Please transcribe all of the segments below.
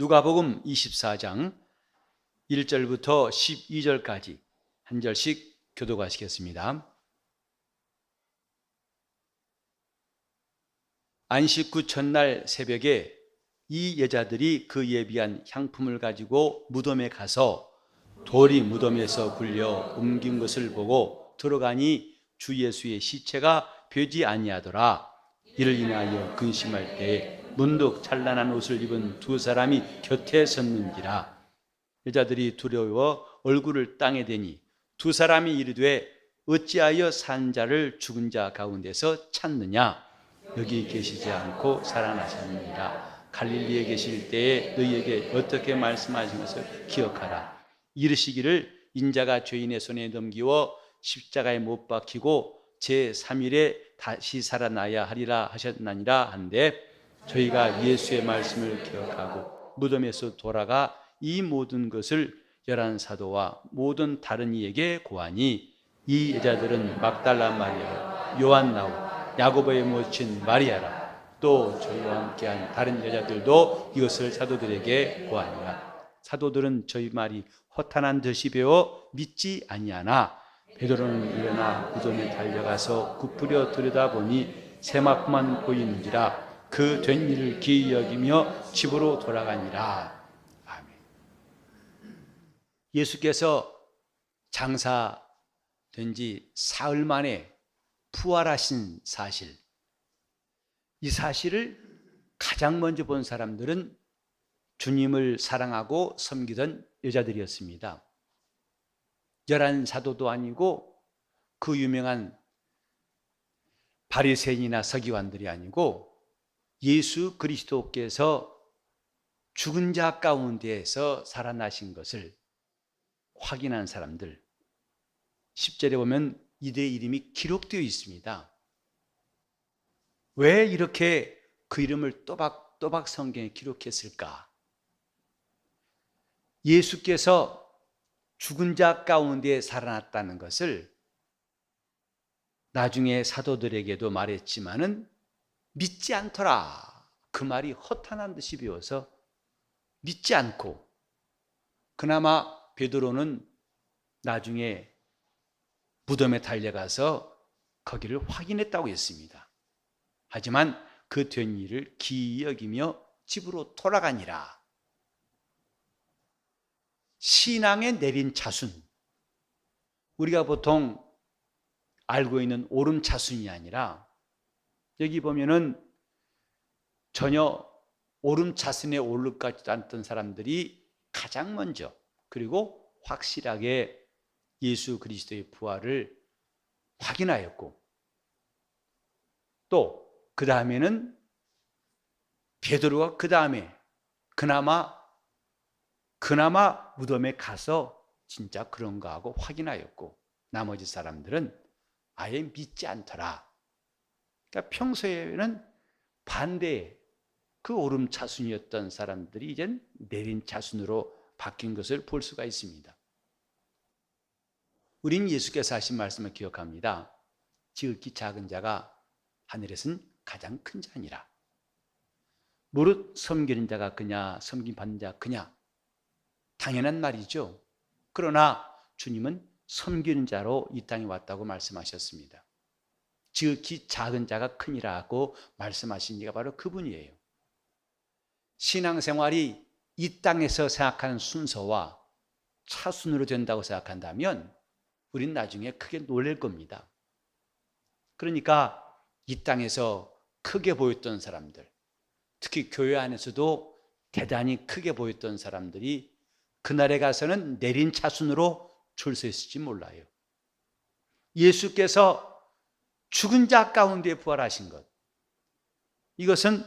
누가복음 24장 1절부터 12절까지 한 절씩 교독하시겠습니다. 안식 후 첫날 새벽에 이 여자들이 그 예비한 향품을 가지고 무덤에 가서 돌이 무덤에서 굴려 옮긴 것을 보고 들어가니 주 예수의 시체가 펴지 아니하더라. 이를 인하여 근심할 때에 문득 찬란한 옷을 입은 두 사람이 곁에 섰는지라. 여자들이 두려워 얼굴을 땅에 대니 두 사람이 이르되 어찌하여 산 자를 죽은 자 가운데서 찾느냐? 여기 계시지 않고 살아나셨느니라. 갈릴리에 계실 때에 너희에게 어떻게 말씀하신 것을 기억하라. 이르시기를 인자가 죄인의 손에 넘기워 십자가에 못 박히고 제3일에 다시 살아나야 하리라 하셨나니라 한데, 저희가 예수의 말씀을 기억하고 무덤에서 돌아가 이 모든 것을 11 사도와 모든 다른 이에게 고하니, 이 여자들은 막달라 마리아, 요한 나오, 야고보의 모친 마리아라. 또 저희와 함께한 다른 여자들도 이것을 사도들에게 고하니라. 사도들은 저희 말이 허탄한 듯이 배워 믿지 아니하나, 베드로는 일어나 무덤에 달려가서 굽부려 들여다보니 세마포만 보이는지라. 그 된 일을 기이 여기며 집으로 돌아가니라. 아멘. 예수께서 장사된 지 사흘 만에 부활하신 사실, 이 사실을 가장 먼저 본 사람들은 주님을 사랑하고 섬기던 여자들이었습니다. 11 사도도 아니고 그 유명한 바리새인이나 서기관들이 아니고 예수 그리스도께서 죽은 자 가운데에서 살아나신 것을 확인한 사람들, 10절에 보면 이들의 이름이 기록되어 있습니다. 왜 이렇게 그 이름을 또박또박 성경에 기록했을까? 예수께서 죽은 자 가운데 살아났다는 것을 나중에 사도들에게도 말했지만은 믿지 않더라. 그 말이 허탄한 듯이 배워서 믿지 않고, 그나마 베드로는 나중에 무덤에 달려가서 거기를 확인했다고 했습니다. 하지만 그 된 일을 기이 여기며 집으로 돌아가니라. 신앙에 내린 차순, 우리가 보통 알고 있는 오름 차순이 아니라, 여기 보면은 전혀 오름 차순에 오르지도 않던 사람들이 가장 먼저, 그리고 확실하게 예수 그리스도의 부활을 확인하였고, 또 그 다음에는 베드로가 그 다음에 그나마 무덤에 가서 진짜 그런가 하고 확인하였고, 나머지 사람들은 아예 믿지 않더라. 그러니까 평소에는 반대의 그 오름 차순이었던 사람들이 이젠 내린 차순으로 바뀐 것을 볼 수가 있습니다. 우린 예수께서 하신 말씀을 기억합니다. 지극히 작은 자가 하늘에서는 가장 큰 자니라. 무릇 섬기는 자가 그냐, 섬김받는 자가 그냐, 당연한 말이죠. 그러나 주님은 섬기는 자로 이 땅에 왔다고 말씀하셨습니다. 지극히 작은 자가 크니라고 말씀하신 이가 바로 그분이에요. 신앙생활이 이 땅에서 생각하는 순서와 차순으로 된다고 생각한다면 우린 나중에 크게 놀랄 겁니다. 그러니까 이 땅에서 크게 보였던 사람들, 특히 교회 안에서도 대단히 크게 보였던 사람들이 그날에 가서는 내린 차순으로 줄 서 있을지 몰라요. 예수께서 죽은 자 가운데 부활하신 것, 이것은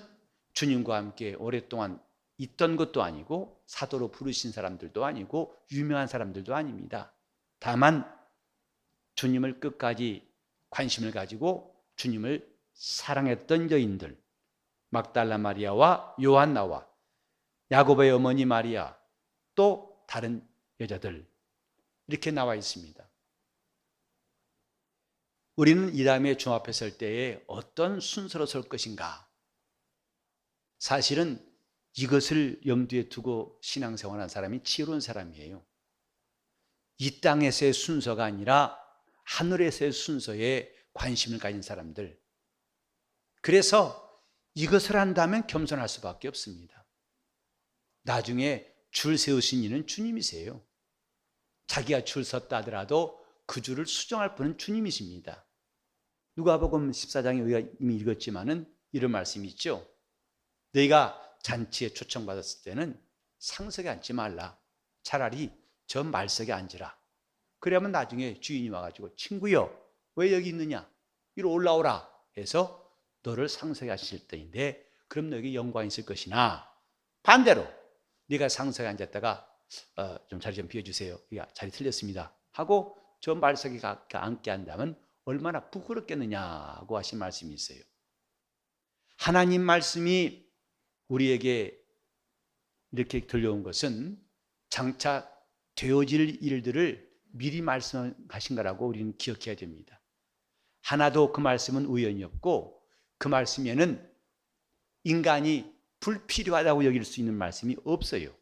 주님과 함께 오랫동안 있던 것도 아니고 사도로 부르신 사람들도 아니고 유명한 사람들도 아닙니다. 다만 주님을 끝까지 관심을 가지고 주님을 사랑했던 여인들, 막달라 마리아와 요한 나와 야고보의 어머니 마리아, 또 다른 여자들, 이렇게 나와 있습니다. 우리는 이 다음에 주 앞에 설 때에 어떤 순서로 설 것인가? 사실은 이것을 염두에 두고 신앙생활한 사람이 지혜로운 사람이에요. 이 땅에서의 순서가 아니라 하늘에서의 순서에 관심을 가진 사람들. 그래서 이것을 한다면 겸손할 수밖에 없습니다. 나중에 줄 세우신 이는 주님이세요. 자기가 줄 섰다 하더라도 그 줄을 수정할 분은 주님이십니다. 누가복음 14장에 우리가 이미 읽었지만은 이런 말씀이 있죠. 너희가 잔치에 초청받았을 때는 상석에 앉지 말라. 차라리 저 말석에 앉으라. 그러면 나중에 주인이 와가지고 친구여 왜 여기 있느냐? 이리 올라오라 해서 너를 상석에 앉힐 때인데 그럼 너에게 영광이 있을 것이나 반대로 네가 상석에 앉았다가 좀 자리 좀 비워주세요. 자리 틀렸습니다. 하고 저 말석에 앉게 한다면 얼마나 부끄럽겠느냐고 하신 말씀이 있어요. 하나님 말씀이 우리에게 이렇게 들려온 것은 장차 되어질 일들을 미리 말씀하신 거라고 우리는 기억해야 됩니다. 하나도 그 말씀은 우연이었고 그 말씀에는 인간이 불필요하다고 여길 수 있는 말씀이 없어요.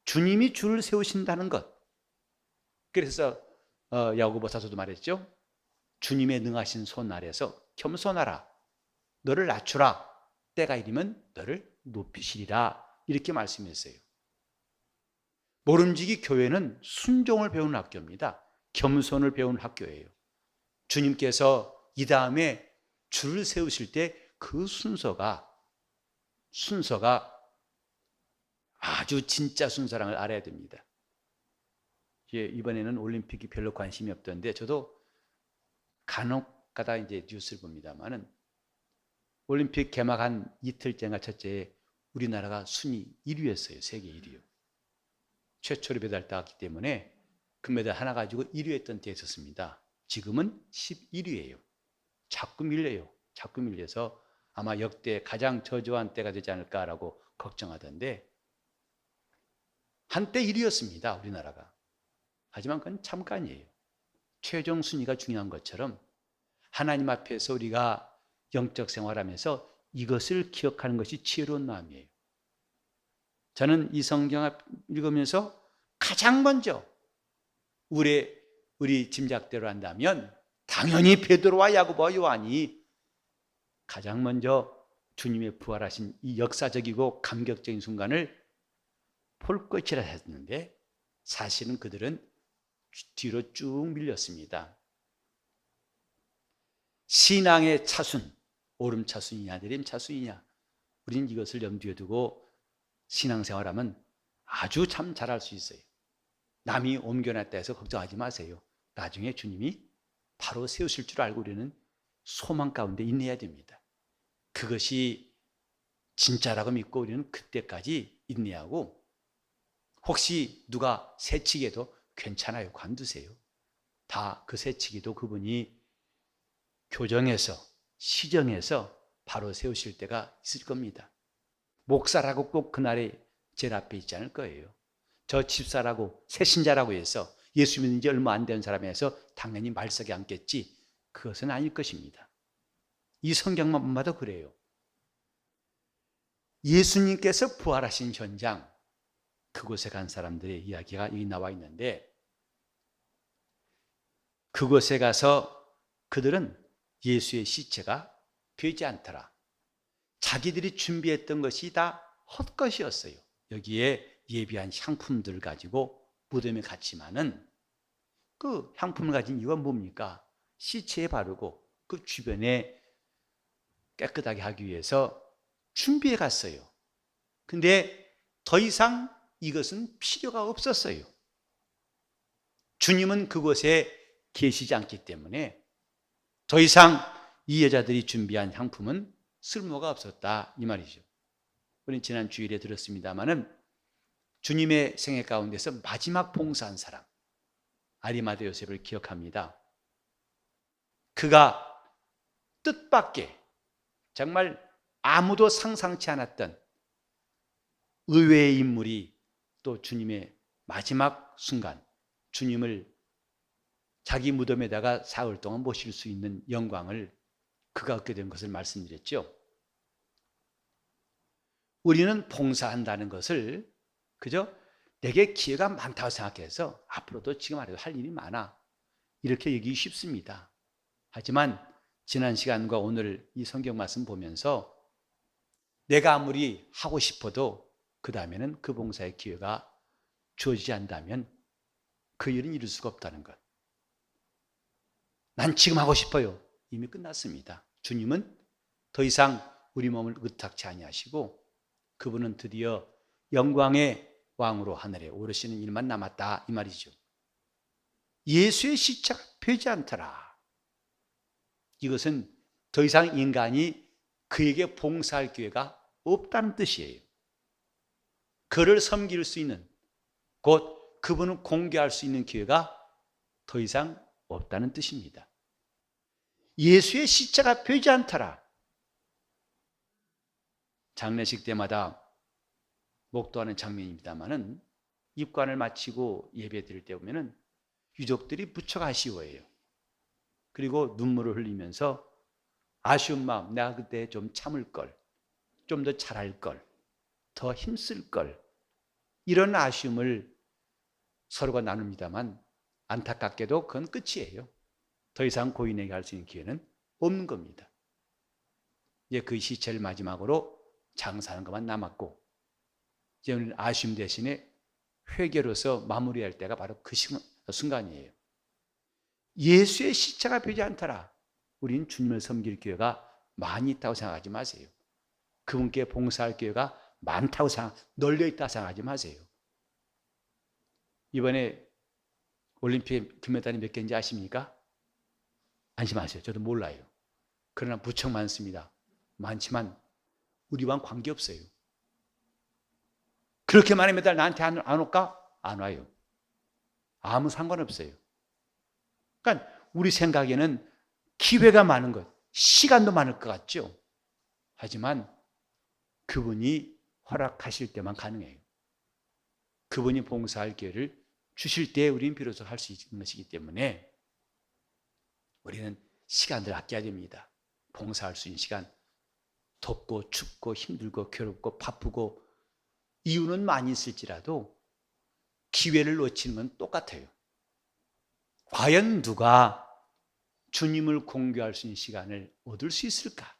주님이 줄을 세우신다는 것. 그래서 야고보 사도도 말했죠. 주님의 능하신 손 아래서 겸손하라. 너를 낮추라. 때가 이르면 너를 높이시리라. 이렇게 말씀했어요. 모름지기 교회는 순종을 배우는 학교입니다. 겸손을 배우는 학교예요. 주님께서 이 다음에 줄을 세우실 때 그 순서가 아주 진짜 순서라는 걸 알아야 됩니다. 이번에는 올림픽이 별로 관심이 없던데 저도 간혹 가다 이제 뉴스를 봅니다만은 올림픽 개막한 이틀째인가 첫째에 우리나라가 순위 1위였어요. 세계 1위요. 최초로 메달 따왔기 때문에 금메달 하나 가지고 1위 했던 때에 있었습니다. 지금은 11위예요. 자꾸 밀려요. 자꾸 밀려서 아마 역대 가장 저조한 때가 되지 않을까라고 걱정하던데 한때 1위였습니다. 우리나라가. 하지만 그건 잠깐이에요. 최종 순위가 중요한 것처럼 하나님 앞에서 우리가 영적 생활하면서 이것을 기억하는 것이 지혜로운 마음이에요. 저는 이 성경 읽으면서 가장 먼저 우리 짐작대로 한다면 당연히 베드로와 야고보와 요한이 가장 먼저 주님의 부활하신 이 역사적이고 감격적인 순간을 볼 것이라 했는데 사실은 그들은 뒤로 쭉 밀렸습니다. 신앙의 차순, 오름 차순이냐 내림 차순이냐 우리는 이것을 염두에 두고 신앙생활하면 아주 참 잘할 수 있어요. 남이 옮겨놨다 해서 걱정하지 마세요. 나중에 주님이 바로 세우실 줄 알고 우리는 소망 가운데 인내해야 됩니다. 그것이 진짜라고 믿고 우리는 그때까지 인내하고 혹시 누가 새치기해도 괜찮아요. 관두세요. 다 그 새치기도 그분이 교정해서 시정해서 바로 세우실 때가 있을 겁니다. 목사라고 꼭 그날에 제일 앞에 있지 않을 거예요. 저 집사라고 새신자라고 해서 예수 믿는 지 얼마 안 된 사람에서 당연히 말석에 앉겠지. 그것은 아닐 것입니다. 이 성경만 봐도 그래요. 예수님께서 부활하신 현장 그곳에 간 사람들의 이야기가 여기 나와 있는데 그곳에 가서 그들은 예수의 시체가 되지 않더라. 자기들이 준비했던 것이 다 헛것이었어요. 여기에 예비한 향품들 가지고 무덤에 갔지만은 그 향품을 가진 이유가 뭡니까? 시체에 바르고 그 주변에 깨끗하게 하기 위해서 준비해 갔어요. 근데 더 이상 이것은 필요가 없었어요. 주님은 그곳에 계시지 않기 때문에 더 이상 이 여자들이 준비한 향품은 쓸모가 없었다 이 말이죠. 우리는 지난 주일에 들었습니다마는 주님의 생애 가운데서 마지막 봉사한 사람 아리마대 요셉을 기억합니다. 그가 뜻밖의 정말 아무도 상상치 않았던 의외의 인물이 또 주님의 마지막 순간 주님을 자기 무덤에다가 사흘 동안 모실 수 있는 영광을 그가 얻게 된 것을 말씀드렸죠. 우리는 봉사한다는 것을 그저 내게 기회가 많다고 생각해서 앞으로도 지금 말해도 할 일이 많아 이렇게 얘기하기 쉽습니다. 하지만 지난 시간과 오늘 이 성경 말씀 보면서 내가 아무리 하고 싶어도 그 다음에는 그 봉사의 기회가 주어지지 않다면 그 일은 이룰 수가 없다는 것. 난 지금 하고 싶어요. 이미 끝났습니다. 주님은 더 이상 우리 몸을 의탁치 아니하시고 그분은 드디어 영광의 왕으로 하늘에 오르시는 일만 남았다 이 말이죠. 예수의 십자가 펴지 않더라. 이것은 더 이상 인간이 그에게 봉사할 기회가 없다는 뜻이에요. 그를 섬길 수 있는 곧 그분을 공개할 수 있는 기회가 더 이상 없다는 뜻입니다. 예수의 십자가 펴지 않더라. 장례식 때마다 목도하는 장면입니다만은 입관을 마치고 예배 드릴 때 보면은 유족들이 무척 아쉬워해요. 그리고 눈물을 흘리면서 아쉬운 마음, 내가 그때 좀 참을 걸, 좀 더 잘할 걸, 더 힘쓸 걸, 이런 아쉬움을 서로가 나눕니다만 안타깝게도 그건 끝이에요. 더 이상 고인에게 할 수 있는 기회는 없는 겁니다. 이제 그 시체를 마지막으로 장사하는 것만 남았고 이제 우리는 아쉬움 대신에 회개로서 마무리할 때가 바로 그 순간이에요. 예수의 십자가 펴지 않더라. 우리는 주님을 섬길 기회가 많이 있다고 생각하지 마세요. 그분께 봉사할 기회가 많다고 널려 있다고 생각하지 마세요. 이번에 올림픽 금메달이 몇 개인지 아십니까? 안심하세요. 저도 몰라요. 그러나 무척 많습니다. 많지만 우리와는 관계없어요. 그렇게 많은 메달 나한테 안 올까? 안 와요. 아무 상관없어요. 그러니까 우리 생각에는 기회가 많은 것, 시간도 많을 것 같죠. 하지만 그분이 허락하실 때만 가능해요. 그분이 봉사할 기회를 주실 때 우리는 비로소 할 수 있는 것이기 때문에 우리는 시간을 아껴야 됩니다. 봉사할 수 있는 시간, 덥고 춥고 힘들고 괴롭고 바쁘고 이유는 많이 있을지라도 기회를 놓치는 건 똑같아요. 과연 누가 주님을 공개할 수 있는 시간을 얻을 수 있을까?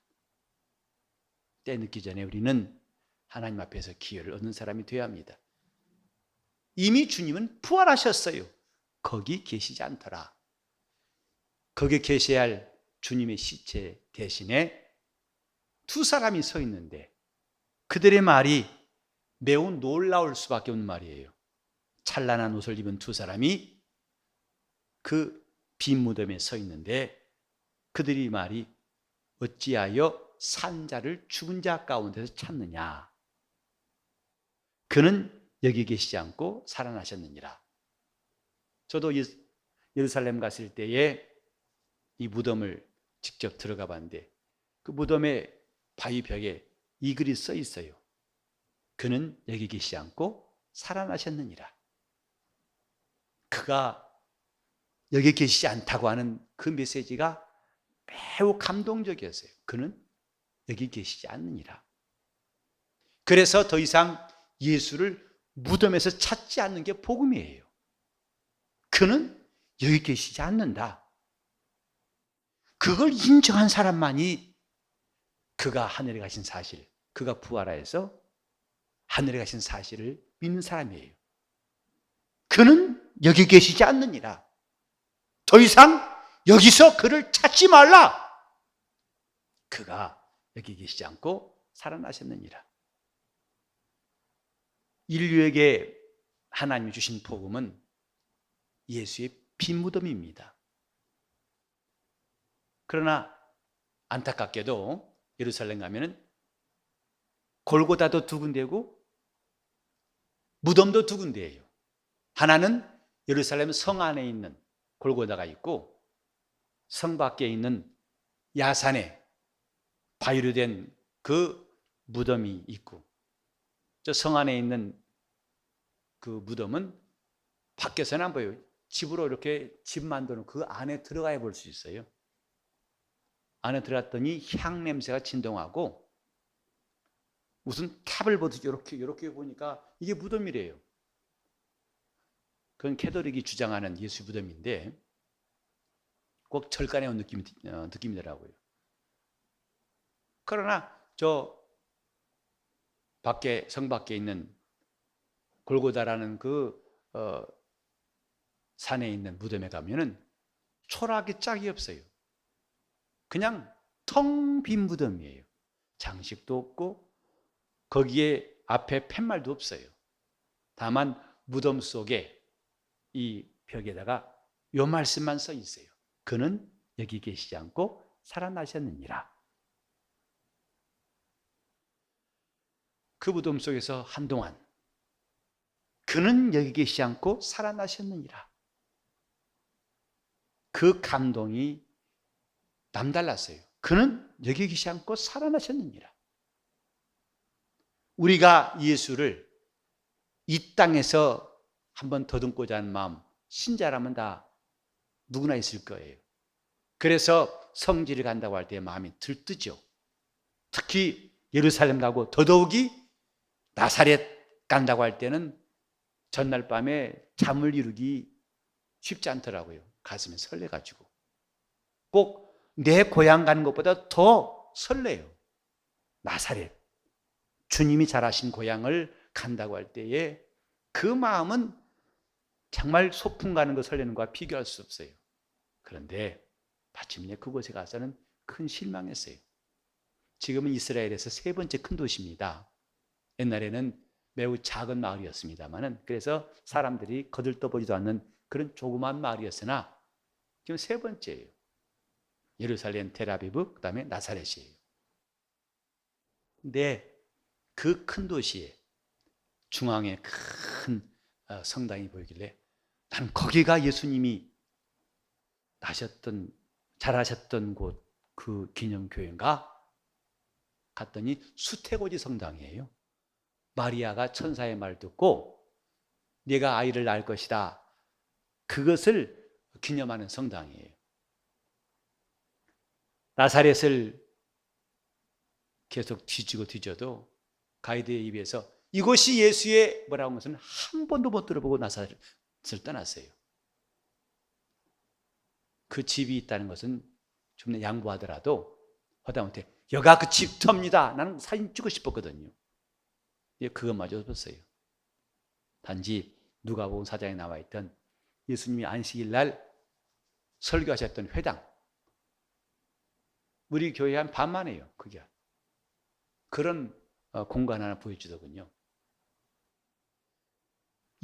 때 늦기 전에 우리는 하나님 앞에서 기회를 얻는 사람이 되어야 합니다. 이미 주님은 부활하셨어요. 거기 계시지 않더라. 거기 계셔야 할 주님의 시체 대신에 두 사람이 서 있는데 그들의 말이 매우 놀라울 수밖에 없는 말이에요. 찬란한 옷을 입은 두 사람이 그 빈 무덤에 서 있는데 그들이 말이 어찌하여 산 자를 죽은 자 가운데서 찾느냐. 그는 여기 계시지 않고 살아나셨느니라. 저도 예루살렘 갔을 때에 이 무덤을 직접 들어가 봤는데 그 무덤의 바위 벽에 이 글이 써 있어요. 그는 여기 계시지 않고 살아나셨느니라. 그가 여기 계시지 않다고 하는 그 메시지가 매우 감동적이었어요. 그는 여기 계시지 않느니라. 그래서 더 이상 예수를 무덤에서 찾지 않는 게 복음이에요. 그는 여기 계시지 않는다. 그걸 인정한 사람만이 그가 하늘에 가신 사실, 그가 부활하여서 하늘에 가신 사실을 믿는 사람이에요. 그는 여기 계시지 않느니라. 더 이상 여기서 그를 찾지 말라. 그가 여기 계시지 않고 살아나셨느니라. 인류에게 하나님이 주신 복음은 예수의 빈 무덤입니다. 그러나 안타깝게도 예루살렘 가면은 골고다도 두 군데고 무덤도 두 군데예요. 하나는 예루살렘 성 안에 있는 골고다가 있고 성 밖에 있는 야산에 바위로 된 그 무덤이 있고 저 성 안에 있는 그 무덤은 밖에서는 안 보여요. 집으로 이렇게 집 만드는 그 안에 들어가야 볼 수 있어요. 안에 들어갔더니 향 냄새가 진동하고 무슨 캡을 보듯이 이렇게 보니까 이게 무덤이래요. 그건 캐톨릭이 주장하는 예수 무덤인데 꼭 절간에 온 느낌이더라고요. 그러나 저 성 밖에 있는 골고다라는 산에 있는 무덤에 가면은 초라하게 짝이 없어요. 그냥 텅 빈 무덤이에요. 장식도 없고 거기에 앞에 팻말도 없어요. 다만 무덤 속에 이 벽에다가 요 말씀만 써 있어요. 그는 여기 계시지 않고 살아나셨느니라. 그 무덤 속에서 한동안 그는 여기 계시지 않고 살아나셨느니라. 그 감동이 남달랐어요. 그는 여기 계시지 않고 살아나셨느니라. 우리가 예수를 이 땅에서 한번 더듬고자 하는 마음, 신자라면 다 누구나 있을 거예요. 그래서 성지를 간다고 할 때 마음이 들뜨죠. 특히 예루살렘 가고 더더욱이 나사렛 간다고 할 때는 전날 밤에 잠을 이루기 쉽지 않더라고요. 가슴이 설레가지고. 꼭 내 고향 가는 것보다 더 설레요. 나사렛. 주님이 자라신 고향을 간다고 할 때에 그 마음은 정말 소풍 가는 거 설레는 것과 비교할 수 없어요. 그런데 마침내 그곳에 가서는 큰 실망했어요. 지금은 이스라엘에서 세 번째 큰 도시입니다. 옛날에는 매우 작은 마을이었습니다만은 그래서 사람들이 거들떠보지도 않는 그런 조그만 마을이었으나 지금 세 번째예요. 예루살렘, 텔아비브, 그 다음에 나사렛이에요. 근데 그 큰 도시에 중앙에 큰 성당이 보이길래 난 거기가 예수님이 자라셨던 곳 그 기념교회인가? 갔더니 수태고지 성당이에요. 마리아가 천사의 말 듣고 네가 아이를 낳을 것이다. 그것을 기념하는 성당이에요. 나사렛을 계속 뒤져도 가이드의 입에서 이곳이 예수의 뭐라고 하는 것은 한 번도 못 들어보고 나사렛을 떠났어요. 그 집이 있다는 것은 좀 양보하더라도 하다못해 여가 그 집터입니다. 나는 사진 찍고 싶었거든요. 그것마저 없었어요. 단지 누가복음 4장에 나와 있던 예수님이 안식일 날 설교하셨던 회당, 우리 교회 한 반만 해요. 그게 그런 공간 하나 보여주더군요.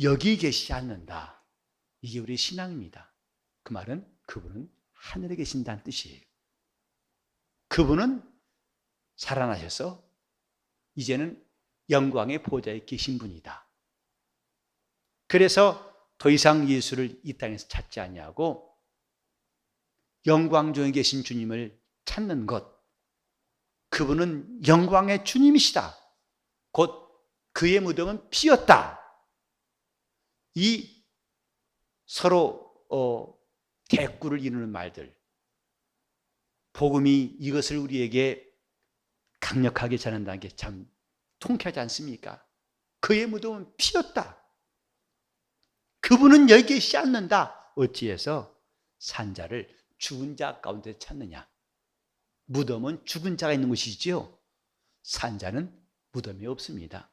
여기 계시지 않는다. 이게 우리 신앙입니다. 그 말은 그분은 하늘에 계신다는 뜻이에요. 그분은 살아나셔서 이제는 영광의 보좌에 계신 분이다. 그래서 더 이상 예수를 이 땅에서 찾지 아니하고 영광 중에 계신 주님을 찾는 것, 그분은 영광의 주님이시다. 곧 그의 무덤은 비었다. 이 서로 대꾸를 이루는 말들, 복음이 이것을 우리에게 강력하게 전한다는 게 참 통쾌하지 않습니까? 그의 무덤은 비었다. 그분은 여기 계시지 않는다. 어찌해서 산자를 죽은 자 가운데 찾느냐? 무덤은 죽은 자가 있는 곳이지요. 산자는 무덤이 없습니다.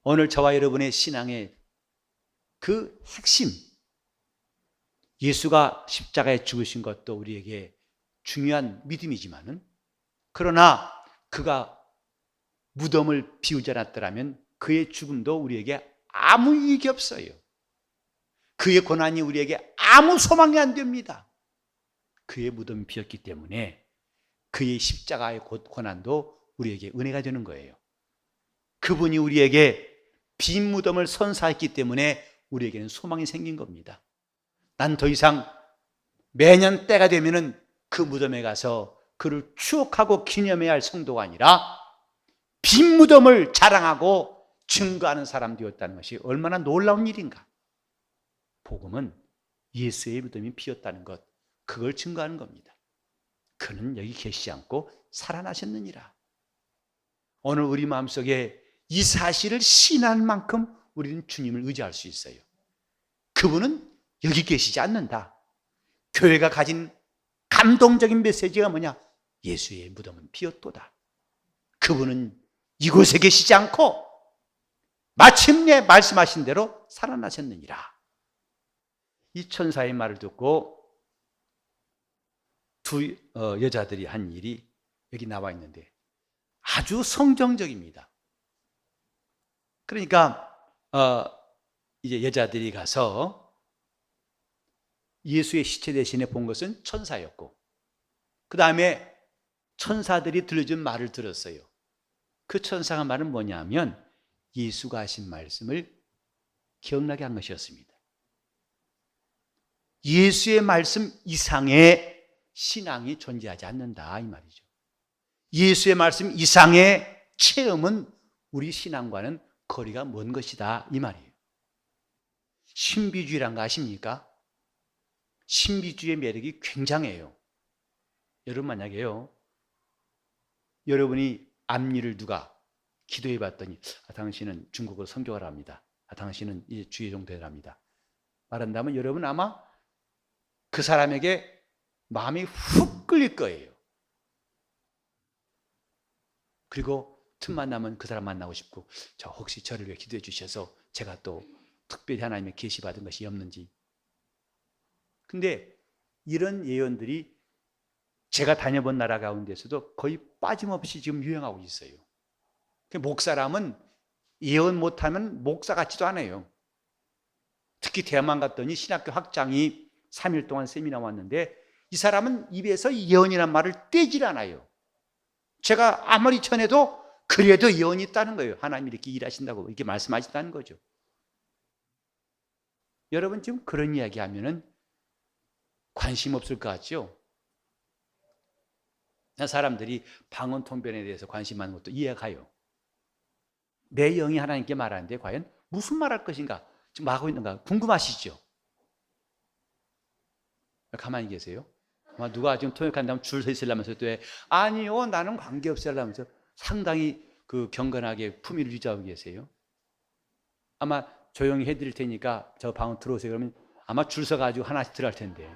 오늘 저와 여러분의 신앙의 그 핵심, 예수가 십자가에 죽으신 것도 우리에게 중요한 믿음이지만은, 그러나 그가 무덤을 비우지 않았더라면 그의 죽음도 우리에게 아무 이익이 없어요. 그의 고난이 우리에게 아무 소망이 안 됩니다. 그의 무덤이 비었기 때문에 그의 십자가의 고난도 우리에게 은혜가 되는 거예요. 그분이 우리에게 빈 무덤을 선사했기 때문에 우리에게는 소망이 생긴 겁니다. 난 더 이상 매년 때가 되면은 그 무덤에 가서 그를 추억하고 기념해야 할 성도가 아니라 빈 무덤을 자랑하고 증거하는 사람 되었다는 것이 얼마나 놀라운 일인가. 복음은 예수의 무덤이 비었다는 것, 그걸 증거하는 겁니다. 그는 여기 계시지 않고 살아나셨느니라. 오늘 우리 마음속에 이 사실을 신한 만큼 우리는 주님을 의지할 수 있어요. 그분은 여기 계시지 않는다. 교회가 가진 감동적인 메시지가 뭐냐? 예수의 무덤은 비었도다. 그분은 이곳에 계시지 않고 마침내 말씀하신 대로 살아나셨느니라. 이 천사의 말을 듣고 두 여자들이 한 일이 여기 나와 있는데 아주 성경적입니다. 그러니까 이제 여자들이 가서 예수의 시체 대신에 본 것은 천사였고, 그 다음에 천사들이 들려준 말을 들었어요. 그 천사가 말은 뭐냐면 예수가 하신 말씀을 기억나게 한 것이었습니다. 예수의 말씀 이상의 신앙이 존재하지 않는다, 이 말이죠. 예수의 말씀 이상의 체험은 우리 신앙과는 거리가 먼 것이다, 이 말이에요. 신비주의란 거 아십니까? 신비주의의 매력이 굉장해요. 여러분, 만약에요, 여러분이 앞일을 누가 기도해 봤더니 당신은 중국어로 선교를 합니다. 당신은 이제 주의 종대를 합니다. 말한다면 여러분 아마 그 사람에게 마음이 훅 끌릴 거예요. 그리고 틈만 나면 그 사람 만나고 싶고, 저 혹시 저를 위해 기도해 주셔서 제가 또 특별히 하나님의 계시 받은 것이 없는지. 근데 이런 예언들이 제가 다녀본 나라 가운데서도 거의 빠짐없이 지금 유행하고 있어요. 목사람은 예언 못하면 목사 같지도 않아요. 특히 대만 갔더니 신학교 학장이 3일 동안 세미나 왔는데 이 사람은 입에서 예언이란 말을 떼질 않아요. 제가 아무리 전해도 그래도 예언이 있다는 거예요. 하나님이 이렇게 일하신다고 이렇게 말씀하신다는 거죠. 여러분 지금 그런 이야기 하면은 관심 없을 것 같죠? 사람들이 방언통변에 대해서 관심 많은 것도 이해가 가요. 내 영이 하나님께 말하는데 과연 무슨 말할 것인가 지금 말하고 있는가 궁금하시죠? 가만히 계세요. 누가 지금 통역한다면 줄 서 있으려면서 또 아니요 나는 관계없어요 하면서 상당히 그 경건하게 품위를 유지하고 계세요. 아마 조용히 해드릴 테니까 저 방언 들어오세요 그러면 아마 줄 서가지고 하나씩 들어갈 텐데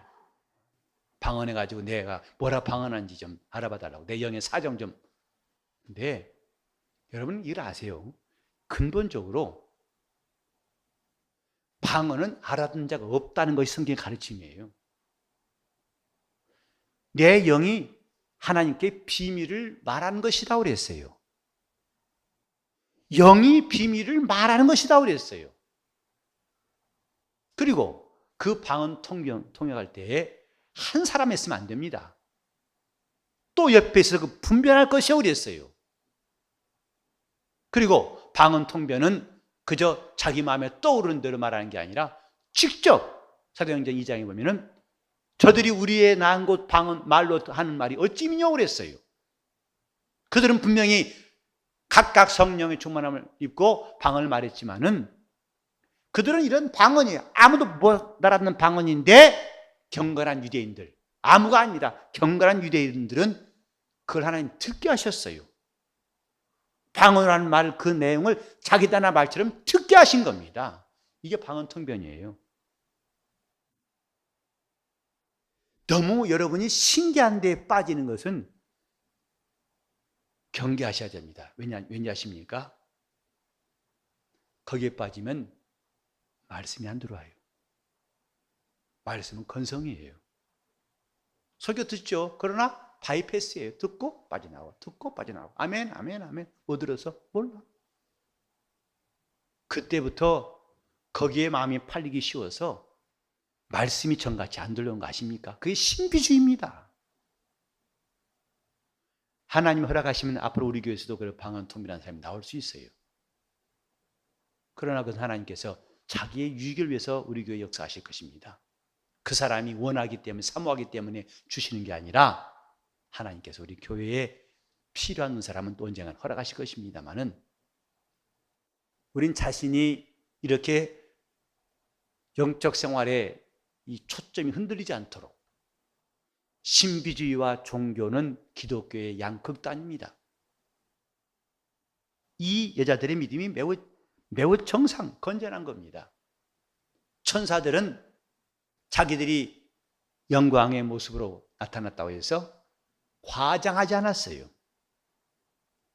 방언해가지고 내가 뭐라 방언하는지 좀 알아봐 달라고 내 영의 사정 좀. 근데 여러분 이걸 아세요? 근본적으로 방언은 알아듣는 자가 없다는 것이 성경의 가르침이에요. 내 영이 하나님께 비밀을 말하는 것이다 그랬어요. 영이 비밀을 말하는 것이다 그랬어요. 그리고 그 방언 통역할 때에 한 사람 했으면 안 됩니다. 또 옆에 있어서 그 분별할 것이라고 그랬어요. 그리고 방언 통변은 그저 자기 마음에 떠오르는 대로 말하는 게 아니라 직접 사도행전 2장에 보면은 저들이 우리의 낳은 곳 방언 말로 하는 말이 어찌미뇨 그랬어요. 그들은 분명히 각각 성령의 충만함을 입고 방언을 말했지만은 그들은 이런 방언이 아무도 못 알아듣는 방언인데 경건한 유대인들, 아무가 아니라 경건한 유대인들은 그걸 하나님 듣게 하셨어요. 방언이라는 말 그 내용을 자기 단어 말처럼 듣게 하신 겁니다. 이게 방언 통변이에요. 너무 여러분이 신기한 데에 빠지는 것은 경계하셔야 됩니다. 왠지 아십니까? 거기에 빠지면 말씀이 안 들어와요. 말씀은 건성이에요. 설교 듣죠. 그러나 바이패스예요. 듣고 빠져나와. 듣고 빠져나와. 아멘, 아멘, 아멘. 못 들어서 몰라. 그때부터 거기에 마음이 팔리기 쉬워서 말씀이 정같이 안 들려온 거 아십니까? 그게 신비주의입니다. 하나님 허락하시면 앞으로 우리 교회에서도 그런 방언 통변하는 사람이 나올 수 있어요. 그러나 그건 하나님께서 자기의 유익을 위해서 우리 교회 역사하실 것입니다. 그 사람이 원하기 때문에 사모하기 때문에 주시는 게 아니라 하나님께서 우리 교회에 필요한 사람은 또 언젠가 허락하실 것입니다만은 우린 자신이 이렇게 영적 생활에 이 초점이 흔들리지 않도록 신비주의와 종교는 기독교의 양극단입니다. 이 여자들의 믿음이 매우 건전한 겁니다. 천사들은 자기들이 영광의 모습으로 나타났다고 해서 과장하지 않았어요.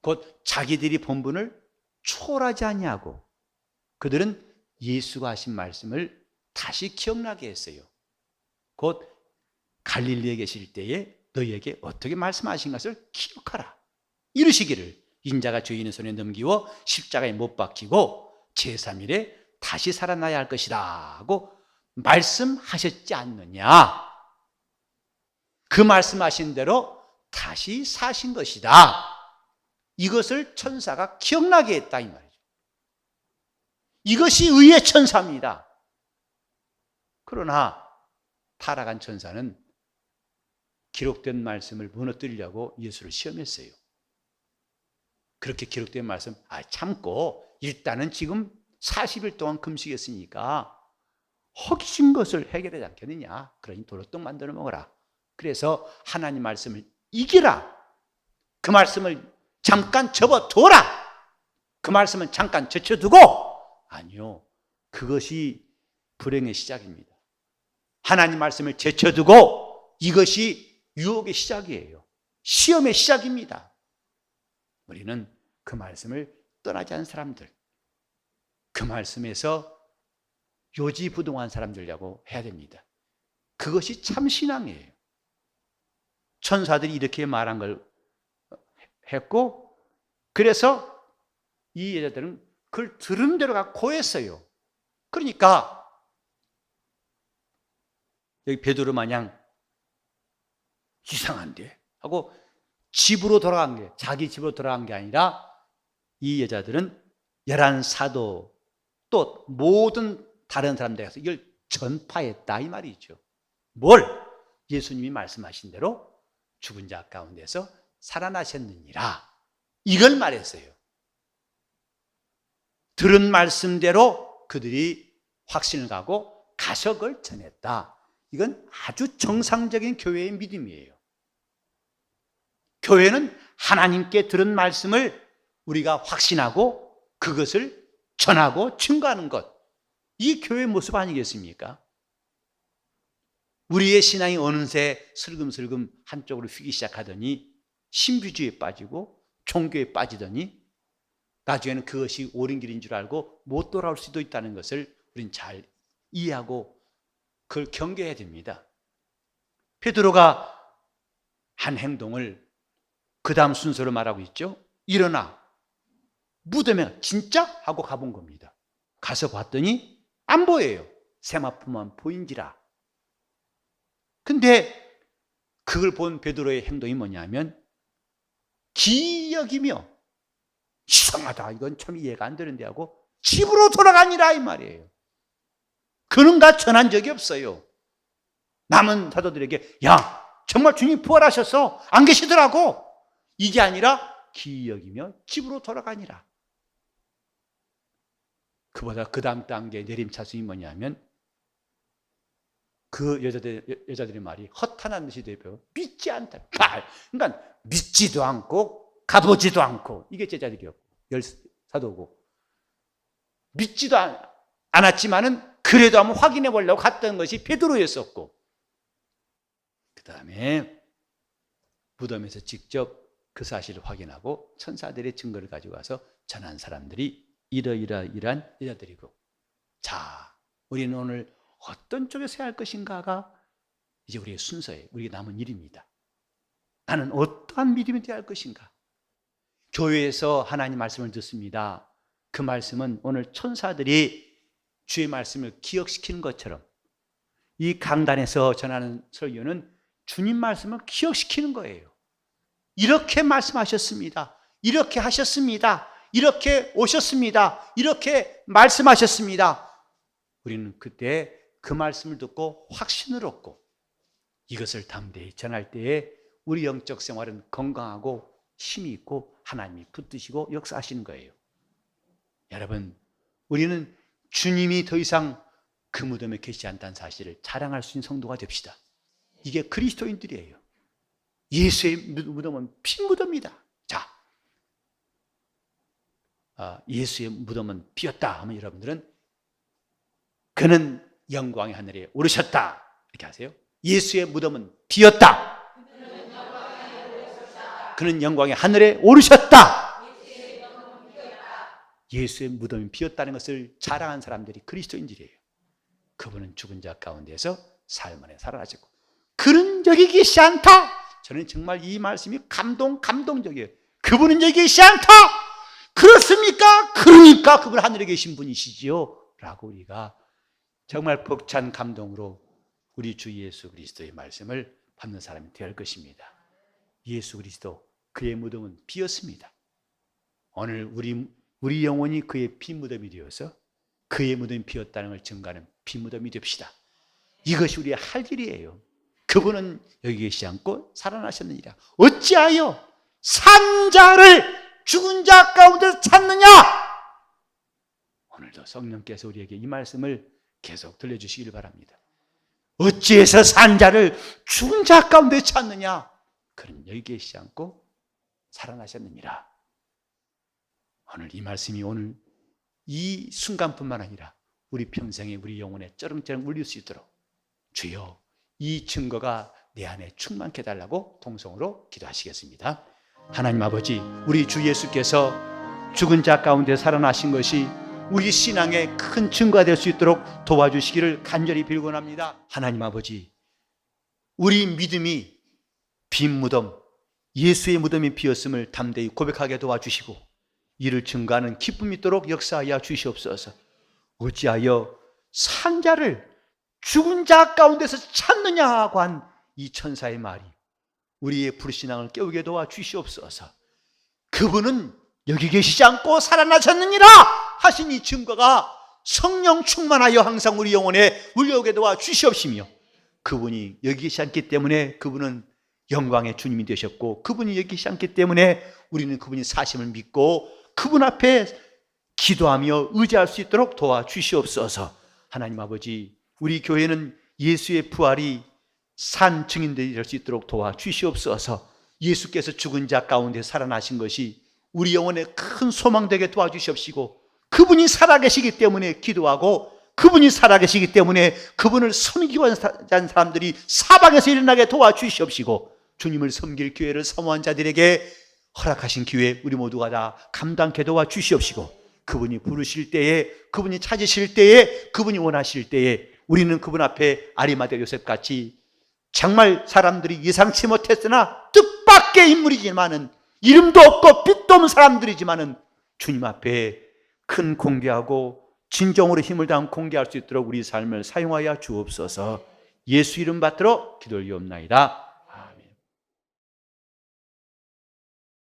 곧 자기들이 본 분을 초월하지 아니하고 그들은 예수가 하신 말씀을 다시 기억나게 했어요. 곧 갈릴리에 계실 때에 너희에게 어떻게 말씀하신 것을 기억하라. 이르시기를 인자가 죄인의 손에 넘기워 십자가에 못 박히고 제3일에 다시 살아나야 할 것이다 하고 말씀하셨지 않느냐. 그 말씀하신 대로 다시 사신 것이다. 이것을 천사가 기억나게 했다 이 말이죠. 이것이 의의 천사입니다. 그러나 타락한 천사는 기록된 말씀을 무너뜨리려고 예수를 시험했어요. 그렇게 기록된 말씀 참고 일단은 지금 40일 동안 금식했으니까 허기진 것을 해결하지 않겠느냐. 그러니 도로떡 만들어 먹어라. 그래서 하나님 말씀을 이기라. 그 말씀을 잠깐 접어둬라. 그 말씀은 잠깐 제쳐두고. 아니요, 그것이 불행의 시작입니다. 하나님 말씀을 제쳐두고 이것이 유혹의 시작이에요. 시험의 시작입니다. 우리는 그 말씀을 떠나지 않은 사람들, 그 말씀에서 요지부동한 사람들이라고 해야 됩니다. 그것이 참 신앙이에요. 천사들이 이렇게 말한 걸 했고, 그래서 이 여자들은 그걸 들은 대로 가 고했어요. 그러니까 여기 베드로 마냥 이상한데 하고 집으로 돌아간 게, 자기 집으로 돌아간 게 아니라 이 여자들은 11사도 또 모든 다른 사람들에 가서 이걸 전파했다 이 말이죠. 뭘? 예수님이 말씀하신 대로 죽은 자 가운데서 살아나셨느니라, 이걸 말했어요. 들은 말씀대로 그들이 확신을 가고 가서 그걸 전했다. 이건 아주 정상적인 교회의 믿음이에요. 교회는 하나님께 들은 말씀을 우리가 확신하고 그것을 전하고 증거하는 것, 이 교회의 모습 아니겠습니까? 우리의 신앙이 어느새 슬금슬금 한쪽으로 휘기 시작하더니 신비주의에 빠지고 종교에 빠지더니 나중에는 그것이 옳은 길인 줄 알고 못 돌아올 수도 있다는 것을 우리는 잘 이해하고 그걸 경계해야 됩니다. 베드로가 한 행동을 그 다음 순서로 말하고 있죠. 일어나 무덤에 진짜? 하고 가본 겁니다. 가서 봤더니 안 보여요. 세마포만 보인지라. 근데 그걸 본 베드로의 행동이 뭐냐면 기여기며 이상하다, 이건 참 이해가 안 되는데 하고 집으로 돌아가니라 이 말이에요. 그는가 전한 적이 없어요. 남은 사도들에게 야 정말 주님 부활하셔서 안 계시더라고, 이게 아니라 기여기며 집으로 돌아가니라. 그보다 그 다음 단계 내림차순이 뭐냐면 그 여자들의 말이 허탄한 듯이 되며 믿지 않다. 그러니까 믿지도 않고 가보지도 않고, 이게 제자들이었고 열사도고, 믿지도 않았지만은 그래도 한번 확인해 보려고 갔던 것이 베드로였었고, 그 다음에 무덤에서 직접 그 사실을 확인하고 천사들의 증거를 가지고 와서 전한 사람들이 이러이러이러한 여자들이고, 자, 우리는 오늘 어떤 쪽에서 해야 할 것인가가 이제 우리의 순서예요. 우리에게 남은 일입니다. 나는 어떠한 믿음이 되어야 할 것인가? 교회에서 하나님 말씀을 듣습니다. 그 말씀은 오늘 천사들이 주의 말씀을 기억시키는 것처럼 이 강단에서 전하는 설교는 주님 말씀을 기억시키는 거예요. 이렇게 말씀하셨습니다. 이렇게 하셨습니다. 이렇게 오셨습니다. 이렇게 말씀하셨습니다. 우리는 그때 그 말씀을 듣고 확신을 얻고 이것을 담대히 전할 때에 우리 영적 생활은 건강하고 힘이 있고 하나님이 붙드시고 역사하시는 거예요. 여러분, 우리는 주님이 더 이상 그 무덤에 계시지 않다는 사실을 자랑할 수 있는 성도가 됩시다. 이게 그리스도인들이에요. 예수의 무덤은 피 무덤이다. 자, 예수의 무덤은 비었다 하면 여러분들은 그는 영광의 하늘에 오르셨다 이렇게 하세요. 예수의 무덤은 비었다. 그는 영광의 하늘에 오르셨다. 예수의 무덤이 비었다는 것을 자랑한 사람들이 그리스도인들이에요. 그분은 죽은 자 가운데서 사흘 만에 살아나셨고 그는 여기 계시지 않다. 저는 정말 이 말씀이 감동적이에요. 그분은 여기 계시지 않다. 그렇습니까? 그러니까 그분 하늘에 계신 분이시지요 라고 우리가 정말 벅찬 감동으로 우리 주 예수 그리스도의 말씀을 받는 사람이 되어야 할 것입니다. 예수 그리스도 그의 무덤은 비었습니다. 오늘 우리 영혼이 그의 피 무덤이 되어서 그의 무덤이 비었다는 걸 증거하는 피 무덤이 됩시다. 이것이 우리의 할 일이에요. 그분은 여기 계시지 않고 살아나셨느니라. 어찌하여 산 자를 죽은 자 가운데서 찾느냐? 오늘도 성령께서 우리에게 이 말씀을 계속 들려주시기를 바랍니다. 어찌해서 산 자를 죽은 자 가운데 찾느냐? 그는 여기 계시지 않고 살아나셨느니라. 오늘 이 말씀이 오늘 이 순간뿐만 아니라 우리 평생에 우리 영혼에 쩌렁쩌렁 울릴 수 있도록 주여 이 증거가 내 안에 충만케 해달라고 통성으로 기도하시겠습니다. 하나님 아버지, 우리 주 예수께서 죽은 자 가운데 살아나신 것이 우리 신앙의 큰 증거가 될 수 있도록 도와주시기를 간절히 빌곤합니다. 하나님 아버지, 우리 믿음이 빈 무덤, 예수의 무덤이 비었음을 담대히 고백하게 도와주시고 이를 증거하는 기쁨이 있도록 역사하여 주시옵소서. 어찌하여 산자를 죽은 자 가운데서 찾느냐고 한 이 천사의 말이 우리의 불신앙을 깨우게 도와주시옵소서. 그분은 여기 계시지 않고 살아나셨느니라 하신 이 증거가 성령 충만하여 항상 우리 영혼에 울려오게 도와주시옵시며 그분이 여기 계시지 않기 때문에 그분은 영광의 주님이 되셨고 그분이 여기 계시지 않기 때문에 우리는 그분이 사심을 믿고 그분 앞에 기도하며 의지할 수 있도록 도와주시옵소서. 하나님 아버지, 우리 교회는 예수의 부활이 산 증인들이 될 수 있도록 도와주시옵소서. 예수께서 죽은 자 가운데 살아나신 것이 우리 영혼에 큰 소망되게 도와주시옵시고 그분이 살아계시기 때문에 기도하고 그분이 살아계시기 때문에 그분을 섬기기 원하는 사람들이 사방에서 일어나게 도와주시옵시고 주님을 섬길 기회를 사모한 자들에게 허락하신 기회 우리 모두가 다 감당케 도와주시옵시고 그분이 부르실 때에 그분이 찾으실 때에 그분이 원하실 때에 우리는 그분 앞에 아리마대 요셉같이 정말 사람들이 예상치 못했으나 뜻밖의 인물이지만은 이름도 없고 빛도 없는 사람들이지만은 주님 앞에 큰 공개하고 진정으로 힘을 다한 공개할 수 있도록 우리 삶을 사용하여 주옵소서. 예수 이름 받들어 기도 올리옵나이다.